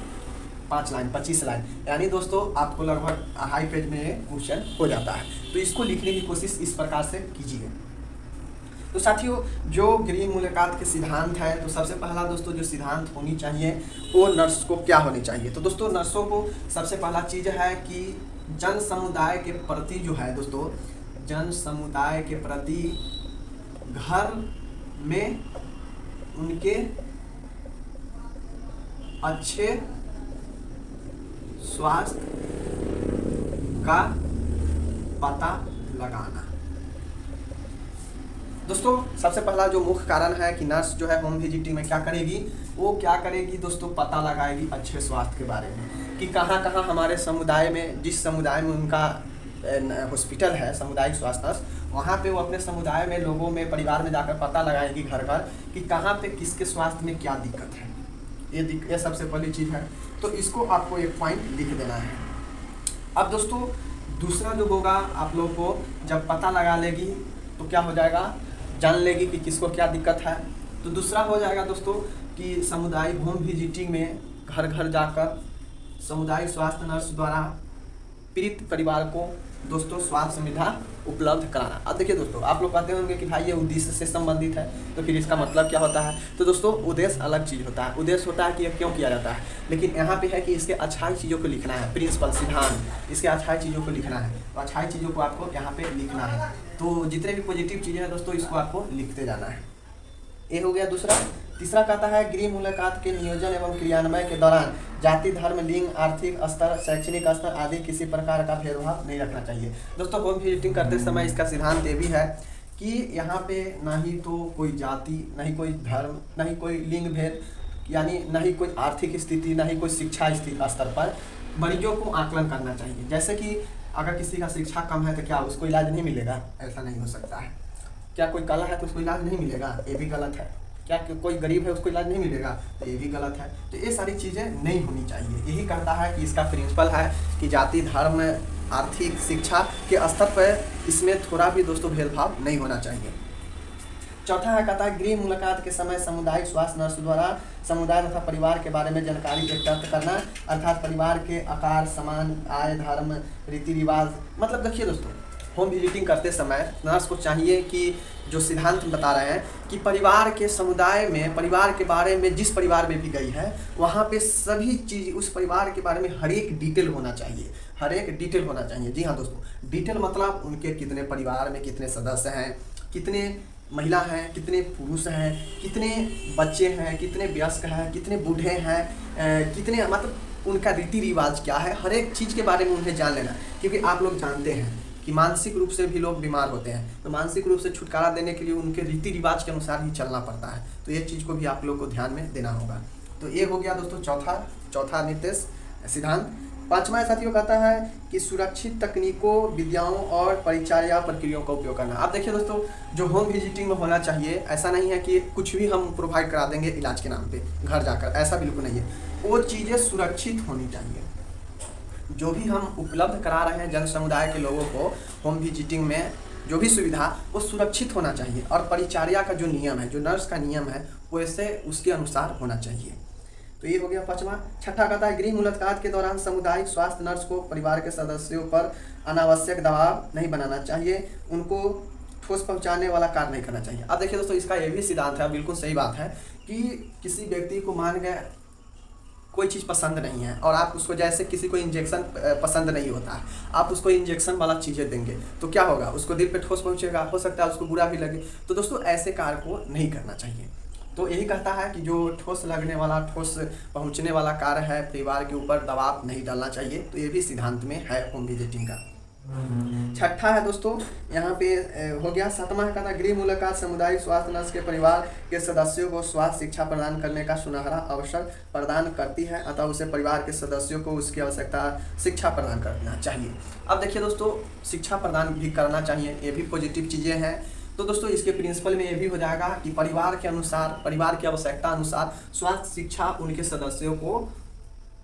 5 लाइन, 25 लाइन, यानी दोस्तों आपको लगभग 2.5 पेज में क्वेश्चन हो जाता है। तो इसको लिखने की कोशिश इस प्रकार से कीजिए। तो साथियों जो गृह मुलाकात के सिद्धांत है, तो सबसे पहला दोस्तों जो सिद्धांत होनी चाहिए वो नर्स को क्या होनी चाहिए। तो दोस्तों नर्सों को सबसे पहला चीज़ है कि जन समुदाय के प्रति जो है दोस्तों, जन समुदाय के प्रति घर में उनके अच्छे स्वास्थ्य का पता लगाना। दोस्तों सबसे पहला जो मुख्य कारण है कि नर्स जो है होम विजिटिंग में क्या करेगी, वो क्या करेगी दोस्तों, पता लगाएगी अच्छे स्वास्थ्य के बारे में कि कहाँ कहाँ हमारे समुदाय में, जिस समुदाय में उनका हॉस्पिटल है सामुदायिक स्वास्थ्य नर्स, वहाँ पे वो अपने समुदाय में लोगों में, परिवार में जाकर पता लगाएगी घर घर कि कहाँ पे किसके स्वास्थ्य में क्या दिक्कत है। ये सबसे पहली चीज़ है, तो इसको आपको एक पॉइंट लिख देना है। अब दोस्तों दूसरा जो होगा, आप लोग को जब पता लगा लेगी तो क्या हो जाएगा, जान लेगी कि किसको क्या दिक्कत है। तो दूसरा हो जाएगा दोस्तों कि सामुदायिक होम विजिटिंग में घर घर जाकर सामुदायिक स्वास्थ्य नर्स द्वारा पीड़ित परिवार को दोस्तों स्वास्थ्य सुविधा उपलब्ध कराना। अब देखिए दोस्तों, आप लोग कहते होंगे कि भाई ये उद्देश्य से संबंधित है, तो फिर इसका मतलब क्या होता है। तो दोस्तों उद्देश्य अलग चीज़ होता है, उद्देश्य होता है कि यह क्यों किया जाता है, लेकिन यहाँ पे है कि इसके अच्छाई चीज़ों को लिखना है, प्रिंसिपल सिद्धांत, इसके अच्छाई चीज़ों को लिखना है, तो अच्छाई चीज़ों को आपको यहाँ पे लिखना है। तो जितने भी पॉजिटिव चीज़ें हैं दोस्तों इसको आपको लिखते जाना है। ये हो गया दूसरा। तीसरा कहता है गृह मुलाकात के नियोजन एवं क्रियान्वयन के दौरान जाति, धर्म, लिंग, आर्थिक स्तर, शैक्षणिक स्तर आदि किसी प्रकार का भेदभाव नहीं रखना चाहिए। दोस्तों होम विजिटिंग करते समय इसका सिद्धांत ये भी है कि यहाँ पे ना ही तो कोई जाति, ना ही कोई धर्म, ना ही कोई लिंग भेद, यानी ना ही कोई आर्थिक स्थिति, ना ही कोई शिक्षा स्तर पर मरीजों को आकलन करना चाहिए। जैसे कि अगर किसी का शिक्षा कम है तो क्या उसको इलाज नहीं मिलेगा, ऐसा नहीं हो सकता है। क्या कोई कला है तो उसको इलाज नहीं मिलेगा, ये भी गलत है। क्या कोई गरीब है उसको इलाज नहीं मिलेगा, तो ये भी गलत है। तो ये सारी चीज़ें नहीं होनी चाहिए। यही कहता है कि इसका प्रिंसिपल है कि जाति, धर्म, आर्थिक, शिक्षा के स्तर पर इसमें थोड़ा भी दोस्तों भेदभाव नहीं होना चाहिए। चौथा है कहता है गृह मुलाकात के समय सामुदायिक स्वास्थ्य नर्स द्वारा समुदाय तथा परिवार के बारे में जानकारी एकत्र करना, अर्थात परिवार के आकार, समान आय, धर्म, रीति रिवाज। मतलब देखिए दोस्तों होम विजिटिंग करते समय नर्स को चाहिए कि जो सिद्धांत बता रहे हैं कि परिवार के समुदाय में, परिवार के बारे में, जिस परिवार में भी गई है वहाँ पे सभी चीज़, उस परिवार के बारे में हर एक डिटेल होना चाहिए, हर एक डिटेल होना चाहिए। जी हाँ दोस्तों, डिटेल मतलब उनके कितने परिवार में कितने सदस्य हैं, कितने महिला हैं, कितने पुरुष हैं, कितने बच्चे हैं, कितने वयस्क हैं, कितने बूढ़े हैं, कितने, मतलब उनका रीति रिवाज क्या है, हर एक चीज़ के बारे में उन्हें जान लेना। क्योंकि आप लोग जानते हैं कि मानसिक रूप से भी लोग बीमार होते हैं, तो मानसिक रूप से छुटकारा देने के लिए उनके रीति रिवाज के अनुसार ही चलना पड़ता है। तो ये चीज़ को भी आप लोग को ध्यान में देना होगा। तो ये हो गया दोस्तों चौथा निर्देश सिद्धांत। पांचवा साथियों कहता है कि सुरक्षित तकनीकों, विद्याओं और परिचर्या प्रक्रियाओं का उपयोग करना। अब देखिए दोस्तों, जो होम विजिटिंग में होना चाहिए, ऐसा नहीं है कि कुछ भी हम प्रोवाइड करा देंगे इलाज के नाम पे घर जाकर, ऐसा बिल्कुल नहीं है। वो चीज़ें सुरक्षित होनी चाहिए। जो भी हम उपलब्ध करा रहे हैं जन समुदाय के लोगों को होम विजिटिंग में, जो भी सुविधा, वो सुरक्षित होना चाहिए। और परिचर्या का जो नियम है, जो नर्स का नियम है, वैसे उसके अनुसार होना चाहिए। तो ये हो गया पांचवा। छठा कहता है गृह मुलाकात के दौरान सामुदायिक स्वास्थ्य नर्स को परिवार के सदस्यों पर अनावश्यक दबाव नहीं बनाना चाहिए, उनको ठोस पहुंचाने वाला कार्य नहीं करना चाहिए। अब देखिए दोस्तों, इसका ये भी सिद्धांत है, बिल्कुल सही बात है, कि किसी व्यक्ति को मान गए कोई चीज़ पसंद नहीं है और आप उसको, जैसे किसी को इंजेक्शन पसंद नहीं होता है, आप उसको इंजेक्शन वाला चीज़ें देंगे तो क्या होगा, उसको दिल पे ठोस पहुंचेगा, हो सकता है उसको बुरा भी लगे। तो दोस्तों ऐसे कार्य को नहीं करना चाहिए। तो यही कहता है कि जो ठोस लगने वाला, ठोस पहुंचने वाला कार्य है, परिवार के ऊपर दबाव नहीं डालना चाहिए। तो ये भी सिद्धांत में है होम विजिटिंग का। छठा है दोस्तों, यहाँ पे हो गया। सातवां कहना गृह मुलाकात सामुदायिक स्वास्थ्य नर्स के परिवार के सदस्यों को स्वास्थ्य शिक्षा प्रदान करने का सुनहरा अवसर प्रदान करती है, अतः उसे परिवार के सदस्यों को उसकी आवश्यकता शिक्षा प्रदान करना चाहिए। अब देखिए दोस्तों, शिक्षा प्रदान भी करना चाहिए, ये भी पॉजिटिव चीज़ें हैं। तो दोस्तों इसके प्रिंसिपल में ये भी हो जाएगा कि परिवार के अनुसार, परिवार की आवश्यकता अनुसार स्वास्थ्य शिक्षा उनके सदस्यों को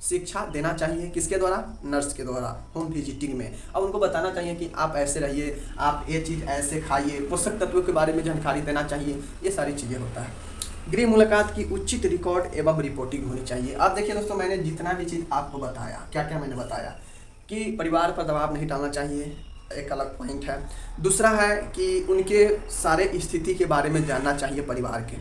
शिक्षा देना चाहिए। किसके द्वारा? नर्स के द्वारा, होम विजिटिंग में। अब उनको बताना चाहिए कि आप ऐसे रहिए, आप ये चीज़ ऐसे खाइए, पोषक तत्वों के बारे में जानकारी देना चाहिए, ये सारी चीज़ें होता है। गृह मुलाकात की उचित रिकॉर्ड एवं रिपोर्टिंग होनी चाहिए। अब देखिए दोस्तों, मैंने जितना भी चीज़ आपको बताया, क्या क्या मैंने बताया, कि परिवार पर दबाव नहीं डालना चाहिए, एक अलग पॉइंट है। दूसरा है कि उनके सारे स्थिति के बारे में जानना चाहिए परिवार के।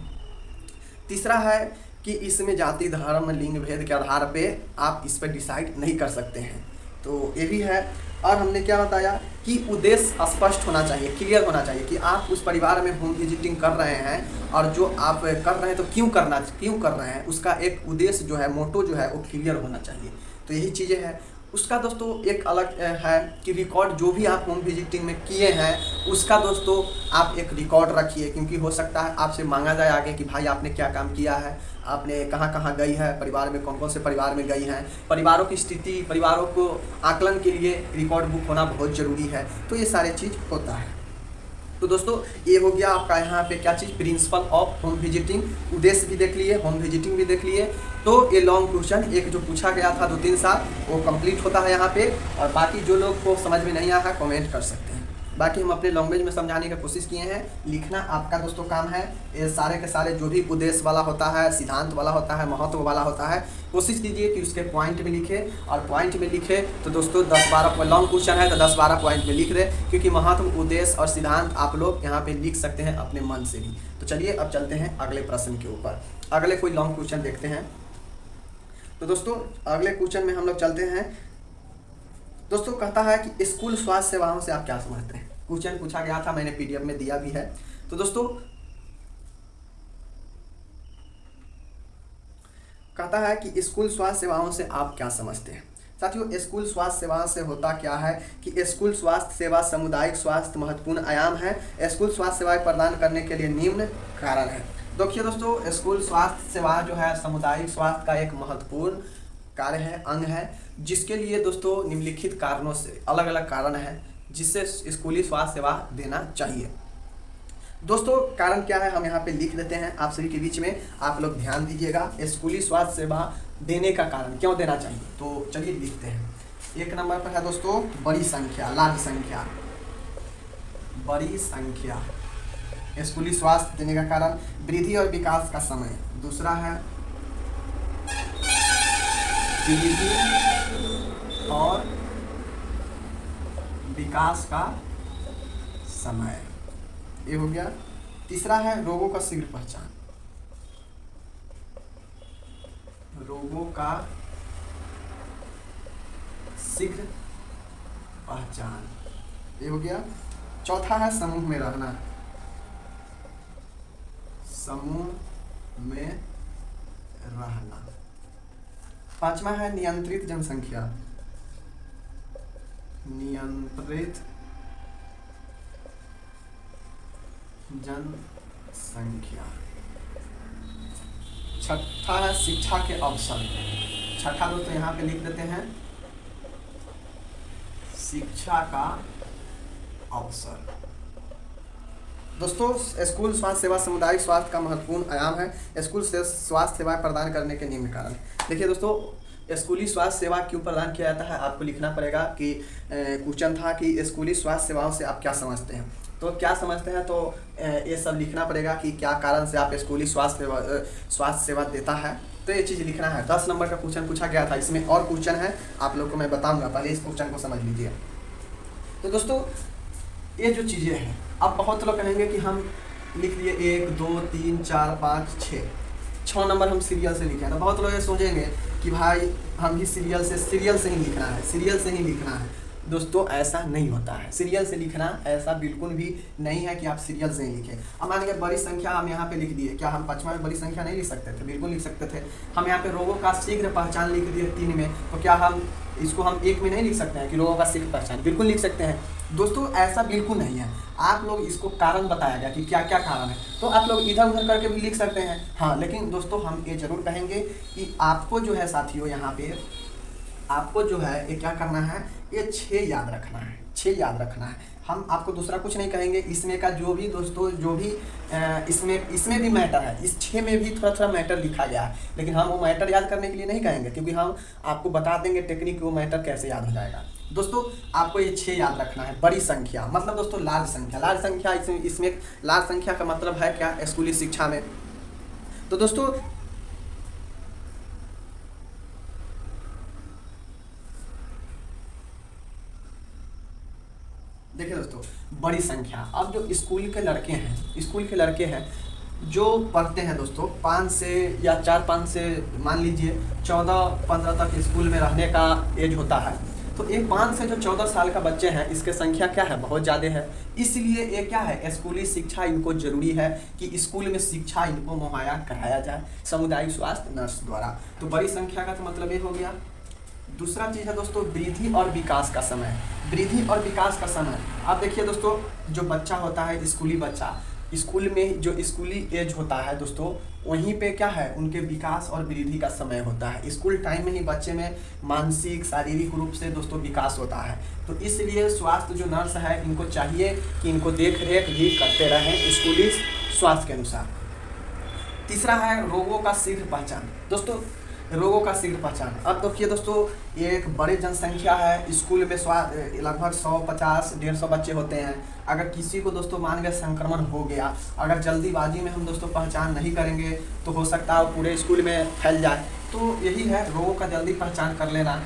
तीसरा है कि इसमें जाति, धर्म, लिंग भेद के आधार पे आप इस पर डिसाइड नहीं कर सकते हैं, तो ये भी है। और हमने क्या बताया कि उद्देश्य स्पष्ट होना चाहिए, क्लियर होना चाहिए कि आप उस परिवार में होम विजिटिंग कर रहे हैं और जो आप कर रहे हैं तो क्यों कर रहे हैं, उसका एक उद्देश्य जो है, मोटो जो है, वो क्लियर होना चाहिए। तो यही चीज़ें हैं। उसका दोस्तों एक अलग है कि रिकॉर्ड जो भी आप होम विजिटिंग में किए हैं उसका दोस्तों आप एक रिकॉर्ड रखिए, क्योंकि हो सकता है आपसे मांगा जाए आगे कि भाई आपने क्या काम किया है, आपने कहाँ कहाँ गई है, परिवार में कौन कौन से परिवार में गई हैं। परिवारों की स्थिति, परिवारों को आकलन के लिए रिकॉर्ड बुक होना बहुत ज़रूरी है। तो ये सारे चीज़ होता है। तो दोस्तों ये हो गया आपका यहाँ पे क्या चीज़, प्रिंसिपल ऑफ होम विजिटिंग। उद्देश्य भी देख लिए, होम विजिटिंग भी देख लिए। तो ये लॉन्ग क्वेश्चन एक जो पूछा गया था 2-3 साल, वो कंप्लीट होता है यहाँ पे। और बाकी जो लोग को समझ में नहीं आया कमेंट कर सकते हैं। बाकी हम अपने लैंग्वेज में समझाने की कोशिश किए हैं। लिखना आपका दोस्तों काम है। ये सारे के सारे जो भी उद्देश्य वाला होता है, सिद्धांत वाला होता है, महत्व वाला होता है, कोशिश कीजिए कि उसके पॉइंट में लिखे। और पॉइंट में लिखे तो दोस्तों 10-12 लॉन्ग क्वेश्चन है तो 10-12 पॉइंट में लिख दे, क्योंकि महत्व, उद्देश्य और सिद्धांत आप लोग यहाँ पे लिख सकते हैं अपने मन से भी। तो चलिए अब चलते हैं अगले प्रश्न के ऊपर। अगले कोई लॉन्ग क्वेश्चन देखते हैं। तो दोस्तों अगले क्वेश्चन में हम लोग चलते हैं। दोस्तों कहता है कि स्कूल स्वास्थ्य सेवाओं से आप क्या समझते हैं। क्वेश्चन पूछा गया था, मैंने पीडीएफ में दिया भी है। तो दोस्तों कहता है कि स्कूल स्वास्थ्य सेवाओं से आप क्या समझते हैं। साथियों स्कूल स्वास्थ्य सेवाओं से होता क्या है कि स्कूल स्वास्थ्य सेवा सामुदायिक स्वास्थ्य महत्वपूर्ण आयाम है। स्कूल स्वास्थ्य सेवाएं प्रदान करने के लिए निम्न कारण है। देखिए दोस्तों, स्कूल स्वास्थ्य सेवा जो है सामुदायिक स्वास्थ्य का एक महत्वपूर्ण कार्य है, अंग है, जिसके लिए दोस्तों निम्नलिखित कारणों से, अलग अलग कारण है जिससे स्कूली स्वास्थ्य सेवा देना चाहिए। दोस्तों कारण क्या है हम यहाँ पे लिख देते हैं आप सभी के बीच में, आप लोग ध्यान दीजिएगा। स्कूली स्वास्थ्य सेवा देने का कारण, क्यों देना चाहिए, तो चलिए लिखते हैं। 1 नंबर पर है दोस्तों बड़ी संख्या, लार्ज संख्या, बड़ी संख्या। स्कूली स्वास्थ्य देने का कारण वृद्धि और विकास का समय। दूसरा है वृद्धि और विकास का समय, ये हो गया। तीसरा है रोगों का शीघ्र पहचान, रोगों का शीघ्र पहचान, ये हो गया। चौथा है समूह में रहना, समूह में रहना। पांचवा है नियंत्रित जनसंख्या, नियंत्रित जनसंख्या। छठा है शिक्षा के अवसर। छठा दोस्तों यहाँ पे लिख देते हैं शिक्षा का अवसर। दोस्तों, स्कूल स्वास्थ्य सेवा सामुदायिक स्वास्थ्य का महत्वपूर्ण आयाम है। स्कूल से स्वास्थ्य सेवाएं प्रदान करने के निम्न कारण। देखिए दोस्तों, स्कूली स्वास्थ्य सेवा क्यों प्रदान किया जाता है, आपको लिखना पड़ेगा कि क्वेश्चन था कि स्कूली स्वास्थ्य सेवाओं से आप क्या समझते हैं। तो क्या समझते हैं, तो ये सब लिखना पड़ेगा कि क्या कारण से आप स्कूली स्वास्थ्य सेवा देता है, तो ये चीज़ लिखना है। 10 नंबर का क्वेश्चन पूछा गया था, इसमें और क्वेश्चन है, आप लोग को मैं बताऊंगा, पहले इस क्वेश्चन को समझ लीजिए। तो दोस्तों, ये जो चीज़ें हैं, अब बहुत लोग कहेंगे कि हम लिख लिए 1 2 3 4 5 6 नंबर हम सीरियल से लिखे हैं। तो बहुत लोग ये सोचेंगे कि भाई हम भी सीरियल से ही लिखना है, सीरियल से ही लिखना है। दोस्तों, ऐसा नहीं होता है। सीरियल से लिखना ऐसा बिल्कुल भी नहीं है कि आप सीरियल से ही लिखें। अब मान लीजिए बड़ी संख्या हम यहाँ पे लिख दिए, क्या हम 5वां में बड़ी संख्या नहीं लिख सकते थे? बिल्कुल लिख सकते थे। हम यहाँ पे रोगों का शीघ्र पहचान लिख दिए 3 में, तो क्या हम इसको हम 1 में नहीं लिख सकते हैं कि रोगों का शीघ्र पहचान? बिल्कुल लिख सकते हैं। दोस्तों, ऐसा बिल्कुल नहीं है। आप लोग इसको कारण बताया गया कि क्या क्या कारण है, तो आप लोग इधर उधर करके भी लिख सकते हैं। हाँ, लेकिन दोस्तों हम ये जरूर कहेंगे कि आपको जो है साथियों, यहाँ पे आपको जो है ये क्या करना है, ये 6 याद रखना है, 6 याद रखना है। हम आपको दूसरा कुछ नहीं कहेंगे। इसमें का जो भी दोस्तों जो भी इसमें भी मैटर है, इस 6 में भी थोड़ा थोड़ा मैटर लिखा गया है, लेकिन हम वो मैटर याद करने के लिए नहीं कहेंगे, क्योंकि हम आपको बता देंगे टेक्निक, वो मैटर कैसे याद हो जाएगा। दोस्तों, आपको ये 6 याद रखना है। बड़ी संख्या मतलब दोस्तों लार्ज संख्या। लार्ज संख्या इसमें लार्ज संख्या का मतलब है क्या स्कूली शिक्षा में? तो दोस्तों, देखिए दोस्तों, बड़ी संख्या। अब जो स्कूल के लड़के हैं जो पढ़ते हैं दोस्तों 5 से या 4-5 से मान लीजिए 14-15 तक स्कूल में रहने का एज होता है, तो ये 5 से जो 14 साल का बच्चे हैं, इसके संख्या क्या है, बहुत ज़्यादा है। इसलिए ये क्या है, स्कूली शिक्षा इनको जरूरी है कि स्कूल में शिक्षा इनको मुहैया कराया जाए सामुदायिक स्वास्थ्य नर्स द्वारा। तो बड़ी संख्या का तो मतलब ये हो गया। दूसरा चीज़ है दोस्तों वृद्धि और विकास का समय। वृद्धि और विकास का समय, आप देखिए दोस्तों, जो बच्चा होता है स्कूली बच्चा, स्कूल में जो स्कूली एज होता है दोस्तों, वहीं पे क्या है, उनके विकास और वृद्धि का समय होता है। स्कूल टाइम में ही बच्चे में मानसिक शारीरिक रूप से दोस्तों विकास होता है। तो इसलिए स्वास्थ्य जो नर्स है, इनको चाहिए कि इनको देख रेख भी करते रहें स्कूली स्वास्थ्य के अनुसार। तीसरा है रोगों का शीघ्र पहचान। दोस्तों, रोगों का शीघ्र पहचान। अब देखिए दोस्तों, ये एक बड़ी जनसंख्या है, स्कूल में लगभग 150-150 बच्चे होते हैं। अगर किसी को दोस्तों मान गया संक्रमण हो गया, अगर जल्दीबाजी में हम दोस्तों पहचान नहीं करेंगे तो हो सकता है पूरे स्कूल में फैल जाए। तो यही है, रोगों का जल्दी पहचान कर लेना।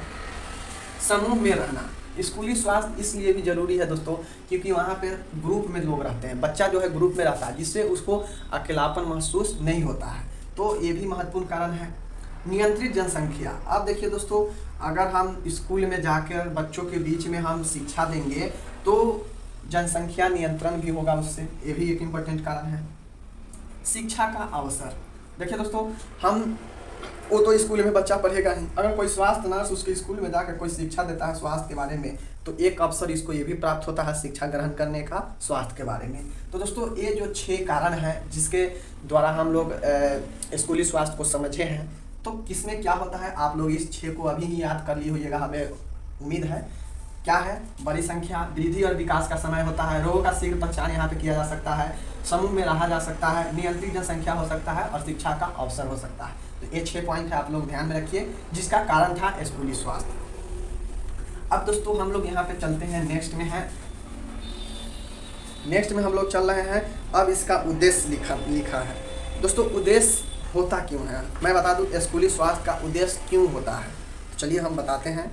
समूह में रहना। स्कूली स्वास्थ्य इसलिए भी जरूरी है दोस्तों, क्योंकि वहाँ पे ग्रुप में लोग रहते हैं, बच्चा जो है ग्रुप में रहता है, जिससे उसको अकेलापन महसूस नहीं होता है। तो ये भी महत्वपूर्ण कारण है। नियंत्रित जनसंख्या। अब देखिए दोस्तों, अगर हम स्कूल में जाकर बच्चों के बीच में हम शिक्षा देंगे तो जनसंख्या नियंत्रण भी होगा उससे, ये भी एक इम्पोर्टेंट कारण है। शिक्षा का अवसर। देखिए दोस्तों, वो तो स्कूल में बच्चा पढ़ेगा ही, अगर कोई स्वास्थ्य नर्स उसके स्कूल में जाकर कोई शिक्षा देता है स्वास्थ्य के बारे में, तो एक अवसर इसको ये भी प्राप्त होता है शिक्षा ग्रहण करने का स्वास्थ्य के बारे में। तो दोस्तों, ये जो 6 कारण हैं जिसके द्वारा हम लोग स्कूली स्वास्थ्य को समझे हैं, तो किसमें क्या होता है आप लोग इस 6 को अभी ही याद कर लिए होइएगा, हमें उम्मीद है। क्या है, बड़ी संख्या, वृद्धि और विकास का समय होता है, रोगों का शीघ्र पहचान यहाँ पे किया जा सकता है, समूह में रहा जा सकता है, नियंत्रित जनसंख्या हो सकता है और शिक्षा का अवसर हो सकता है। तो ये 6 पॉइंट है, आप लोग ध्यान में रखिए, जिसका कारण था स्कूली स्वास्थ्य। अब दोस्तों हम लोग यहाँ पे चलते हैं, नेक्स्ट में हम लोग चल रहे हैं। अब इसका उद्देश्य लिखा है दोस्तों। उद्देश्य होता क्यों है, मैं बता दूं स्कूली स्वास्थ्य का उद्देश्य क्यों होता है। तो चलिए हम बताते हैं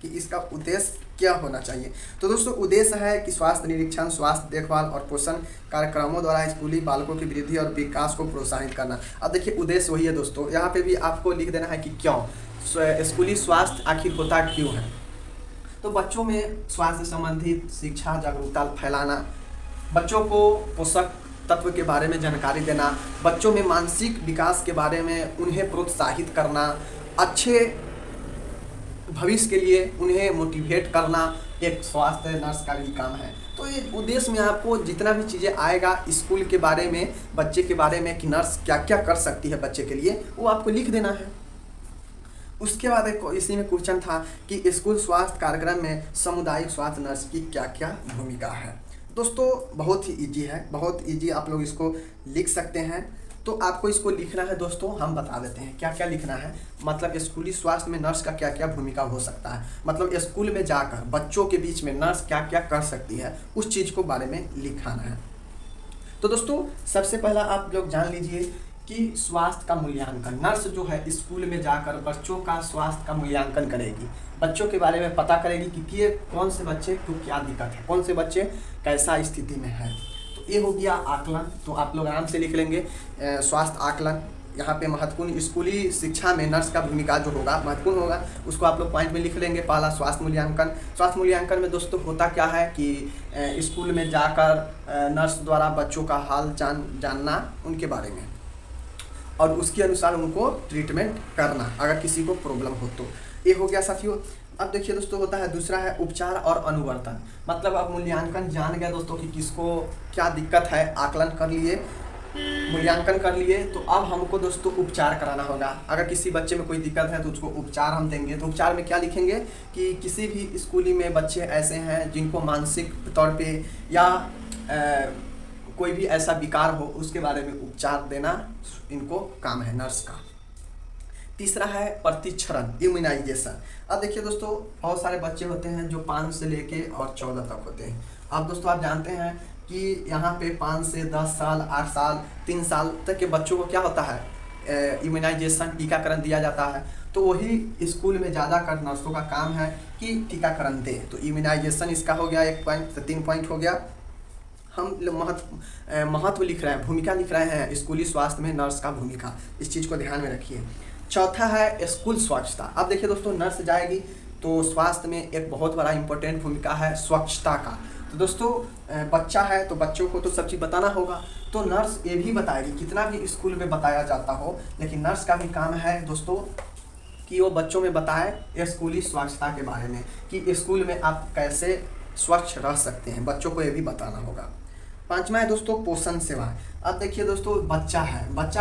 कि इसका उद्देश्य क्या होना चाहिए। तो दोस्तों, उद्देश्य है कि स्वास्थ्य निरीक्षण, स्वास्थ्य देखभाल और पोषण कार्यक्रमों द्वारा स्कूली बालकों की वृद्धि और विकास को प्रोत्साहित करना। अब देखिए, उद्देश्य वही है दोस्तों, यहाँ पे भी आपको लिख देना है कि क्यों स्कूली स्वास्थ्य आखिर होता क्यों है। तो बच्चों में स्वास्थ्य संबंधित शिक्षा जागरूकता फैलाना, बच्चों को पोषक तत्व के बारे में जानकारी देना, बच्चों में मानसिक विकास के बारे में उन्हें प्रोत्साहित करना, अच्छे भविष्य के लिए उन्हें मोटिवेट करना एक स्वास्थ्य नर्स का भी काम है। तो ये उद्देश्य में आपको जितना भी चीज़ें आएगा स्कूल के बारे में, बच्चे के बारे में कि नर्स क्या क्या कर सकती है बच्चे के लिए, वो आपको लिख देना है। उसके बाद एक इसी में क्वेश्चन था कि स्कूल स्वास्थ्य कार्यक्रम में सामुदायिक स्वास्थ्य नर्स की क्या क्या भूमिका है। दोस्तों बहुत ही इजी है, बहुत इजी, आप लोग इसको लिख सकते हैं। तो आपको इसको लिखना है दोस्तों, हम बता देते हैं क्या क्या लिखना है। मतलब स्कूली स्वास्थ्य में नर्स का क्या क्या भूमिका हो सकता है, मतलब स्कूल में जाकर बच्चों के बीच में नर्स क्या क्या कर सकती है, उस चीज़ को बारे में लिखाना है। तो दोस्तों सबसे पहला आप लोग जान लीजिए कि स्वास्थ्य का मूल्यांकन, नर्स जो है स्कूल में जाकर बच्चों का स्वास्थ्य का मूल्यांकन करेगी, बच्चों के बारे में पता करेगी कि ये कौन से बच्चे को क्या दिक्कत है, कौन से बच्चे कैसा स्थिति में है। तो ये हो गया आकलन, तो आप लोग आराम से लिख लेंगे स्वास्थ्य आकलन। यहाँ पे महत्वपूर्ण स्कूली शिक्षा में नर्स का भूमिका जो होगा महत्वपूर्ण होगा, उसको आप लोग पॉइंट में लिख लेंगे। पहला स्वास्थ्य मूल्यांकन। स्वास्थ्य मूल्यांकन में दोस्तों होता क्या है कि स्कूल में जाकर नर्स द्वारा बच्चों का हाल जानना उनके बारे में, और उसके अनुसार उनको ट्रीटमेंट करना अगर किसी को प्रॉब्लम हो तो। ये हो गया साथियों। अब देखिए दोस्तों होता है दूसरा है उपचार और अनुवर्तन। मतलब अब मूल्यांकन जान गया दोस्तों कि किसको क्या दिक्कत है, आकलन कर लिए, मूल्यांकन कर लिए, तो अब हमको दोस्तों उपचार कराना होगा। अगर किसी बच्चे में कोई दिक्कत है तो उसको उपचार हम देंगे। तो उपचार में क्या लिखेंगे कि किसी भी स्कूली में बच्चे ऐसे हैं जिनको मानसिक तौर पे या कोई भी ऐसा विकार हो, उसके बारे में उपचार देना इनको काम है नर्स का। तीसरा है प्रतिक्षरण, इम्यूनाइजेशन। अब देखिए दोस्तों बहुत सारे बच्चे होते हैं जो 5 से लेके और 14 तक होते हैं। अब दोस्तों आप जानते हैं कि यहाँ पे 5 से 10 साल, 8 साल, 3 साल तक के बच्चों को क्या होता है, इम्यूनाइजेशन, टीकाकरण दिया जाता है। तो वही स्कूल में ज़्यादा कर नर्सों का काम है कि टीकाकरण दें। तो इम्यूनाइजेशन इसका हो गया 1 पॉइंट, तो 3 पॉइंट हो गया। हम महत्व लिख रहे हैं, भूमिका लिख रहे हैं स्कूली स्वास्थ्य में नर्स का भूमिका, इस चीज़ को ध्यान में रखिए। चौथा है स्कूल स्वच्छता। अब देखिए दोस्तों नर्स जाएगी तो स्वास्थ्य में एक बहुत बड़ा इंपॉर्टेंट भूमिका है स्वच्छता का। तो दोस्तों बच्चा है तो बच्चों को तो सब चीज़ बताना होगा, तो नर्स ये भी बताएगी, कितना भी स्कूल में बताया जाता हो, लेकिन नर्स का भी काम है दोस्तों कि वो बच्चों में बताए स्कूली स्वच्छता के बारे में, कि स्कूल में आप कैसे स्वच्छ रह सकते हैं, बच्चों को ये भी बताना होगा। 5वां है दोस्तों पोषण सेवा। अब देखिए दोस्तों बच्चा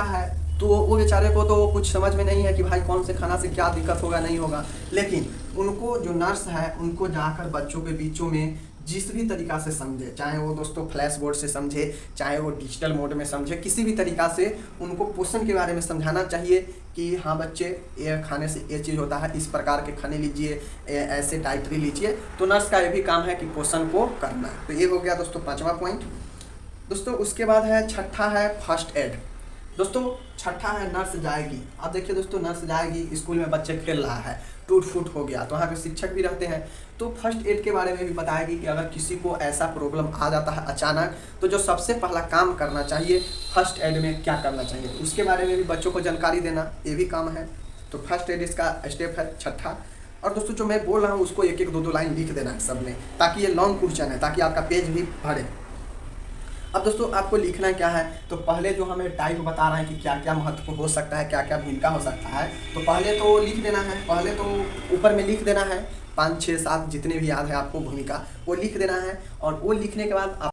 है तो वो बेचारे को तो कुछ समझ में नहीं है कि भाई कौन से खाना से क्या दिक्कत होगा नहीं होगा, लेकिन उनको जो नर्स है उनको जाकर बच्चों के बीचों में जिस भी तरीक़ा से समझे, चाहे वो दोस्तों फ्लैश बोर्ड से समझे, चाहे वो डिजिटल मोड में समझे, किसी भी तरीक़ा से उनको पोषण के बारे में समझाना चाहिए कि हाँ बच्चे ये खाने से ये चीज़ होता है, इस प्रकार के खाने लीजिए, ऐसे डाइटरी लीजिए। तो नर्स का ये भी काम है कि पोषण को करना। तो ये हो गया दोस्तों 5वां पॉइंट। दोस्तों उसके बाद है छठा है फर्स्ट एड। दोस्तों छठा है नर्स जाएगी। अब देखिए दोस्तों नर्स जाएगी, स्कूल में बच्चे खेल रहा है, टूट फूट हो गया, तो वहाँ पे शिक्षक भी रहते हैं, तो फर्स्ट एड के बारे में भी बताएगी कि अगर किसी को ऐसा प्रॉब्लम आ जाता है अचानक, तो जो सबसे पहला काम करना चाहिए फर्स्ट एड में क्या करना चाहिए, तो उसके बारे में भी बच्चों को जानकारी देना, ये भी काम है। तो फर्स्ट एड इसका स्टेप है छठा। और दोस्तों जो मैं बोल रहा हूँ उसको 1-1, 2-2 लाइन लिख देना है सब में, ताकि ये लॉन्ग क्वेश्चन है, ताकि आपका पेज भी भरे। अब दोस्तों आपको लिखना क्या है, तो पहले जो हमें टाइप बता रहा है कि क्या क्या महत्व हो सकता है, क्या क्या भूमिका हो सकता है, तो पहले तो लिख देना है, पहले तो ऊपर में लिख देना है 5, 6, 7 जितने भी याद है आपको भूमिका, वो लिख देना है। और वो लिखने के बाद आप